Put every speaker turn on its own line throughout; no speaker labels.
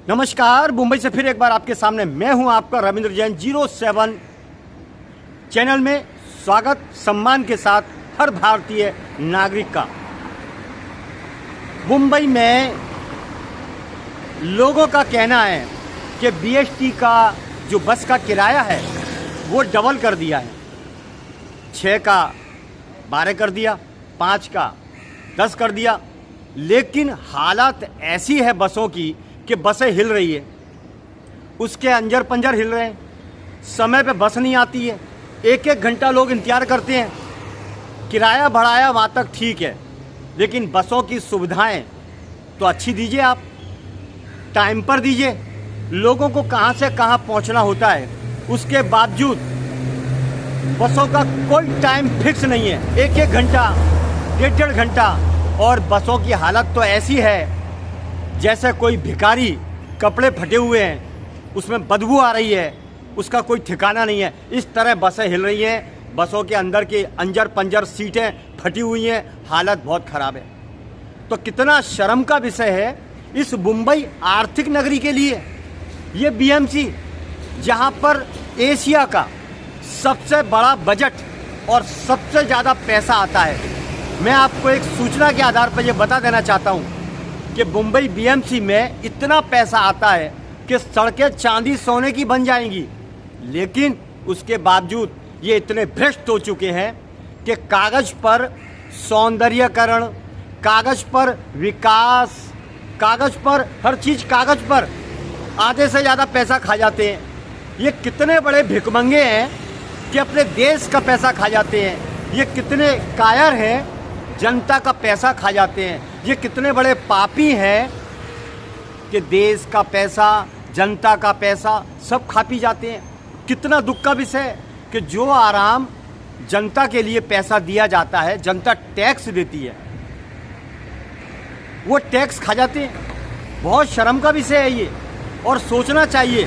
नमस्कार, मुंबई से फिर एक बार आपके सामने मैं हूं आपका रविंद्र जैन 07 चैनल में स्वागत सम्मान के साथ हर भारतीय नागरिक का। मुंबई में लोगों का कहना है कि BST का जो बस का किराया है वो डबल कर दिया है। 6 का 12 कर दिया, 5 का 10 कर दिया, लेकिन हालत ऐसी है बसों की कि बसें हिल रही है, उसके अंजर पंजर हिल रहे हैं, समय पे बस नहीं आती है, एक एक घंटा लोग इंतजार करते हैं। किराया बढ़ाया वहाँ तक ठीक है, लेकिन बसों की सुविधाएं तो अच्छी दीजिए, आप टाइम पर दीजिए। लोगों को कहाँ से कहाँ पहुँचना होता है, उसके बावजूद बसों का कोई टाइम फिक्स नहीं है, एक एक घंटा, डेढ़ घंटा। और बसों की हालत तो ऐसी है जैसे कोई भिखारी, कपड़े फटे हुए हैं, उसमें बदबू आ रही है, उसका कोई ठिकाना नहीं है। इस तरह बसें हिल रही हैं, बसों के अंदर की अंजर पंजर सीटें फटी हुई हैं, हालत बहुत ख़राब है। तो कितना शर्म का विषय है इस मुंबई आर्थिक नगरी के लिए। ये BMC जहाँ पर एशिया का सबसे बड़ा बजट और सबसे ज़्यादा पैसा आता है। मैं आपको एक सूचना के आधार पर ये बता देना चाहता हूँ कि मुंबई BMC में इतना पैसा आता है कि सड़कें चांदी सोने की बन जाएंगी, लेकिन उसके बावजूद ये इतने भ्रष्ट हो चुके हैं कि कागज़ पर सौंदर्यकरण, कागज़ पर विकास, कागज़ पर हर चीज़, कागज़ पर आधे से ज़्यादा पैसा खा जाते हैं। ये कितने बड़े भिखमंगे हैं कि अपने देश का पैसा खा जाते हैं। ये कितने कायर हैं, जनता का पैसा खा जाते हैं। ये कितने बड़े पापी हैं कि देश का पैसा, जनता का पैसा सब खा पी जाते हैं। कितना दुख का विषय है कि जो आराम जनता के लिए पैसा दिया जाता है, जनता टैक्स देती है, वो टैक्स खा जाते हैं। बहुत शर्म का विषय है ये, और सोचना चाहिए।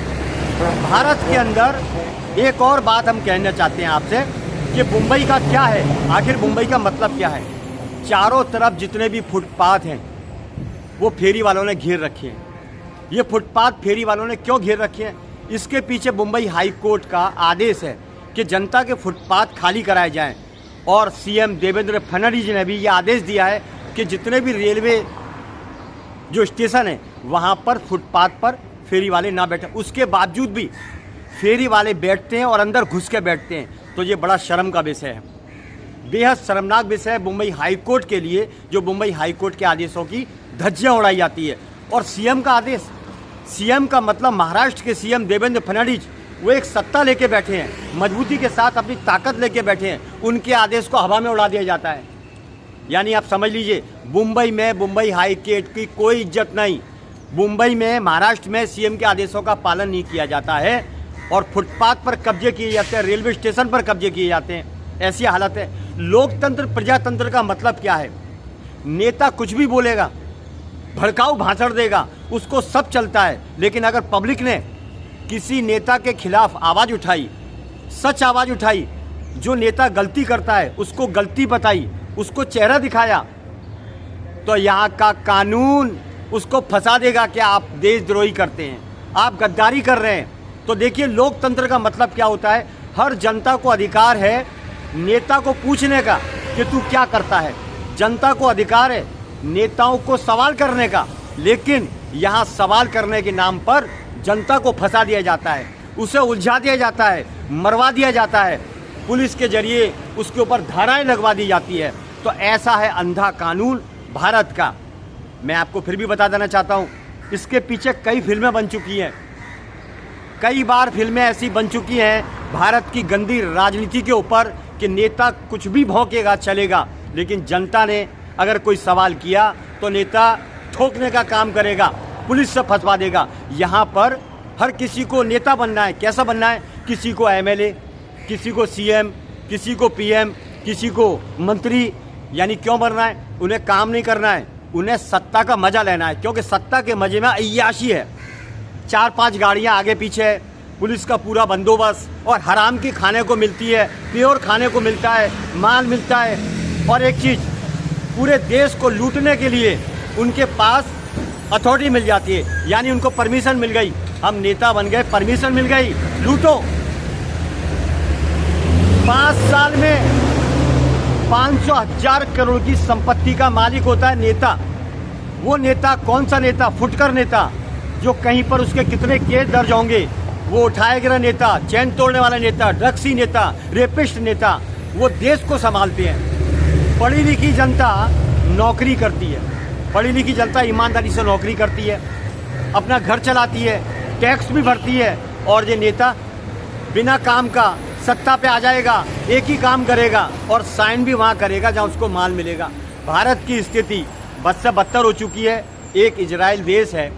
भारत के अंदर एक और बात हम कहना चाहते हैं आपसे कि मुंबई का क्या है, आखिर मुंबई का मतलब क्या है। चारों तरफ जितने भी फुटपाथ हैं वो फेरी वालों ने घेर रखे हैं। ये फुटपाथ फेरी वालों ने क्यों घेर रखे हैं? इसके पीछे मुंबई हाई कोर्ट का आदेश है कि जनता के फुटपाथ खाली कराए जाएं, और CM देवेंद्र फडणवीस ने भी ये आदेश दिया है कि जितने भी रेलवे जो स्टेशन है वहाँ पर फुटपाथ पर फेरी वाले ना बैठे। उसके बावजूद भी फेरी वाले बैठते हैं और अंदर घुस के बैठते हैं। तो ये बड़ा शर्म का विषय है, बेहद शर्मनाक विषय है मुंबई हाई कोर्ट के लिए, जो मुंबई हाई कोर्ट के आदेशों की धज्जियां उड़ाई जाती है। और CM का आदेश, CM का मतलब महाराष्ट्र के CM देवेंद्र फडणवीस, वो एक सत्ता लेके बैठे हैं, मजबूती के साथ अपनी ताकत लेके बैठे हैं, उनके आदेश को हवा में उड़ा दिया जाता है। यानी आप समझ लीजिए, मुंबई में मुंबई हाई कोर्ट की कोई इज्जत नहीं। मुंबई में, महाराष्ट्र में CM के आदेशों का पालन नहीं किया जाता है, और फुटपाथ पर कब्जे किए जाते हैं, रेलवे स्टेशन पर कब्जे किए जाते हैं। ऐसी हालत है। लोकतंत्र, प्रजातंत्र का मतलब क्या है? नेता कुछ भी बोलेगा, भड़काऊ भाषण देगा, उसको सब चलता है। लेकिन अगर पब्लिक ने किसी नेता के खिलाफ आवाज़ उठाई, सच आवाज़ उठाई, जो नेता गलती करता है उसको गलती बताई, उसको चेहरा दिखाया, तो यहाँ का कानून उसको फंसा देगा कि आप देशद्रोही करते हैं, आप गद्दारी कर रहे हैं। तो देखिए, लोकतंत्र का मतलब क्या होता है। हर जनता को अधिकार है नेता को पूछने का कि तू क्या करता है। जनता को अधिकार है नेताओं को सवाल करने का, लेकिन यहाँ सवाल करने के नाम पर जनता को फंसा दिया जाता है, उसे उलझा दिया जाता है, मरवा दिया जाता है, पुलिस के जरिए उसके ऊपर धाराएं लगवा दी जाती है। तो ऐसा है अंधा कानून भारत का। मैं आपको फिर भी बता देना चाहता हूँ, इसके पीछे कई फिल्में बन चुकी हैं, कई बार फिल्में ऐसी बन चुकी हैं भारत की गंदी राजनीति के ऊपर कि नेता कुछ भी भौंकेगा चलेगा, लेकिन जनता ने अगर कोई सवाल किया तो नेता ठोकने का काम करेगा, पुलिस से फंसवा देगा। यहाँ पर हर किसी को नेता बनना है। कैसा बनना है? किसी को MLA, किसी को CM, किसी को PM, किसी को मंत्री। यानी क्यों बनना है? उन्हें काम नहीं करना है, उन्हें सत्ता का मज़ा लेना है, क्योंकि सत्ता के मज़े में अय्याशी है। 4-5 गाड़ियाँ आगे पीछे, पुलिस का पूरा बंदोबस्त, और हराम की खाने को मिलती है, प्योर खाने को मिलता है, माल मिलता है। और एक चीज़, पूरे देश को लूटने के लिए उनके पास अथॉरिटी मिल जाती है, यानी उनको परमिशन मिल गई, हम नेता बन गए, परमिशन मिल गई, लूटो। 5 साल में 500,000 करोड़ की संपत्ति का मालिक होता है नेता। वो नेता कौन सा नेता? फुटकर नेता, जो कहीं पर उसके कितने केस दर्ज होंगे, वो उठाए गिरा नेता, चैन तोड़ने वाला नेता, ड्रग्सी नेता, रेपिस्ट नेता, वो देश को संभालते हैं। पढ़ी लिखी जनता नौकरी करती है, पढ़ी लिखी जनता ईमानदारी से नौकरी करती है, अपना घर चलाती है, टैक्स भी भरती है, और ये नेता बिना काम का सत्ता पे आ जाएगा, एक ही काम करेगा और साइन भी वहाँ करेगा जहाँ उसको माल मिलेगा। भारत की स्थिति बद से बदतर हो चुकी है। एक इजराइल देश है,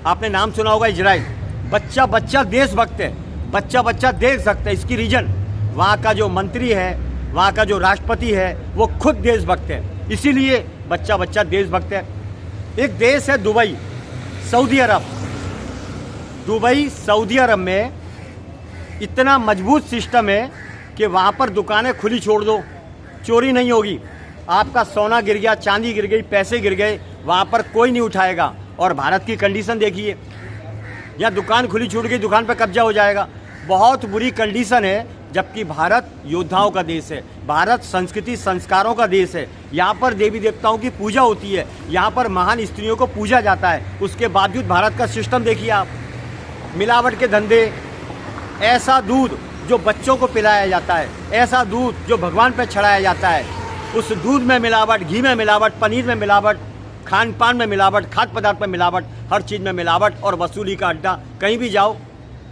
आपने नाम सुना होगा इजराइल। बच्चा बच्चा देशभक्त है, बच्चा बच्चा देख सकता है। इसकी रीजन, वहाँ का जो मंत्री है, वहाँ का जो राष्ट्रपति है, वो खुद देशभक्त है, इसीलिए बच्चा बच्चा देशभक्त है। एक देश है दुबई, सऊदी अरब। दुबई सऊदी अरब में इतना मजबूत सिस्टम है कि वहाँ पर दुकानें खुली छोड़ दो, चोरी नहीं होगी। आपका सोना गिर गया, चांदी गिर गई, पैसे गिर गए, वहाँ पर कोई नहीं उठाएगा। और भारत की कंडीशन देखिए, यहाँ दुकान खुली छूट गई, दुकान पर कब्जा हो जाएगा। बहुत बुरी कंडीशन है, जबकि भारत योद्धाओं का देश है, भारत संस्कृति संस्कारों का देश है। यहाँ पर देवी देवताओं की पूजा होती है, यहाँ पर महान स्त्रियों को पूजा जाता है। उसके बावजूद भारत का सिस्टम देखिए आप, मिलावट के धंधे, ऐसा दूध जो बच्चों को पिलाया जाता है, ऐसा दूध जो भगवान पर चढ़ाया जाता है, उस दूध में मिलावट, घी में मिलावट, पनीर में मिलावट, खान पान में मिलावट, खाद्य पदार्थ में मिलावट, हर चीज़ में मिलावट और वसूली का अड्डा। कहीं भी जाओ,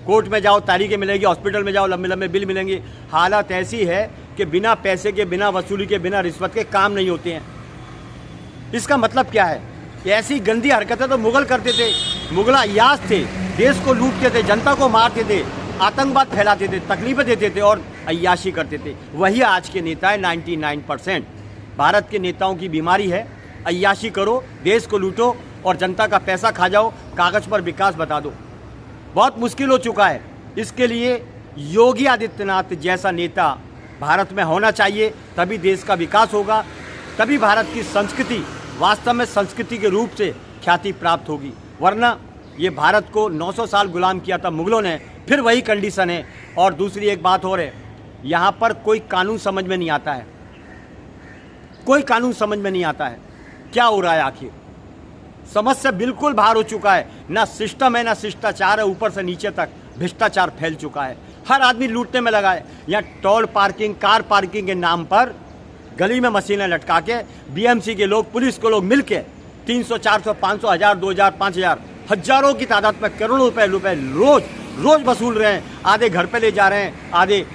कोर्ट में जाओ तारीखें मिलेगी, हॉस्पिटल में जाओ लंबे लंबे बिल मिलेंगे। हालत ऐसी है कि बिना पैसे के, बिना वसूली के, बिना रिश्वत के काम नहीं होते हैं। इसका मतलब क्या है? ऐसी गंदी हरकतें तो मुगल करते थे, मुगल अय्याश थे, देश को लूटते थे, जनता को मारते थे, आतंकवाद फैलाते थे, तकलीफें देते थे और अय्याशी करते थे। वही आज के नेता है। 99% भारत के नेताओं की बीमारी है, अय्याशी करो, देश को लूटो और जनता का पैसा खा जाओ, कागज़ पर विकास बता दो। बहुत मुश्किल हो चुका है। इसके लिए योगी आदित्यनाथ जैसा नेता भारत में होना चाहिए, तभी देश का विकास होगा, तभी भारत की संस्कृति वास्तव में संस्कृति के रूप से ख्याति प्राप्त होगी। वरना ये भारत को 900 साल गुलाम किया था मुगलों ने, फिर वही कंडीशन है। और दूसरी एक बात और है, यहाँ पर कोई कानून समझ में नहीं आता है, कोई कानून समझ में नहीं आता है क्या हो रहा है आखिर। समझ से बिल्कुल बाहर हो चुका है, ना सिस्टम है ना शिष्टाचार है, ऊपर से नीचे तक भ्रष्टाचार फैल चुका है। हर आदमी लूटने में लगा है। यहाँ टोल पार्किंग, कार पार्किंग के नाम पर गली में मशीनें लटका के बीएमसी के लोग, पुलिस के लोग मिलके 300, 400, 500, 1000, 2000, 5000, हजारों की तादाद में करोड़ों रुपए रोज वसूल रहे हैं। आधे घर पे ले जा रहे हैं, आधे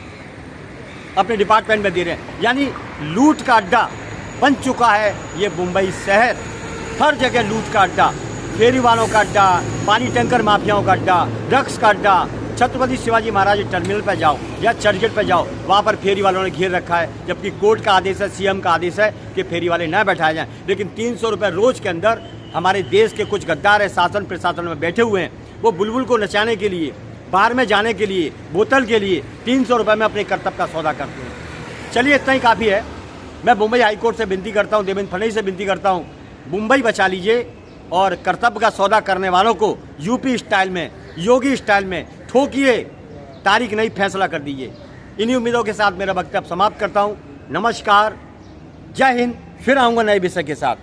अपने डिपार्टमेंट में दे रहे हैं। यानी लूट का अड्डा बन चुका है ये मुंबई शहर। हर जगह लूट का अड्डा, फेरी वालों का अड्डा, पानी टैंकर माफियाओं का अड्डा, ड्रग्स का अड्डा। छत्रपति शिवाजी महाराज टर्मिनल पर जाओ या चर्चगेट पर जाओ, वहाँ पर फेरी वालों ने घेर रखा है, जबकि कोर्ट का आदेश है, सीएम का आदेश है कि फेरी वाले न बैठाए जाएं। लेकिन 300 रुपये रोज के अंदर हमारे देश के कुछ गद्दार है, शासन प्रशासन में बैठे हुए हैं, वो बुलबुल को नचाने के लिए, बाहर में जाने के लिए, बोतल के लिए 300 रुपये में अपने कर्तव्य का सौदा करते हैं। चलिए, इतना ही काफ़ी है। मैं मुंबई हाईकोर्ट से विनती करता हूँ, देवेंद्र फडणवीस से विनती करता हूँ, मुंबई बचा लीजिए और कर्तव्य का सौदा करने वालों को यूपी स्टाइल में, योगी स्टाइल में ठोकिए, तारीख नहीं फैसला कर दीजिए। इन्हीं उम्मीदों के साथ मेरा वक्तव्य समाप्त करता हूँ। नमस्कार, जय हिंद। फिर आऊँगा नए विषय के साथ।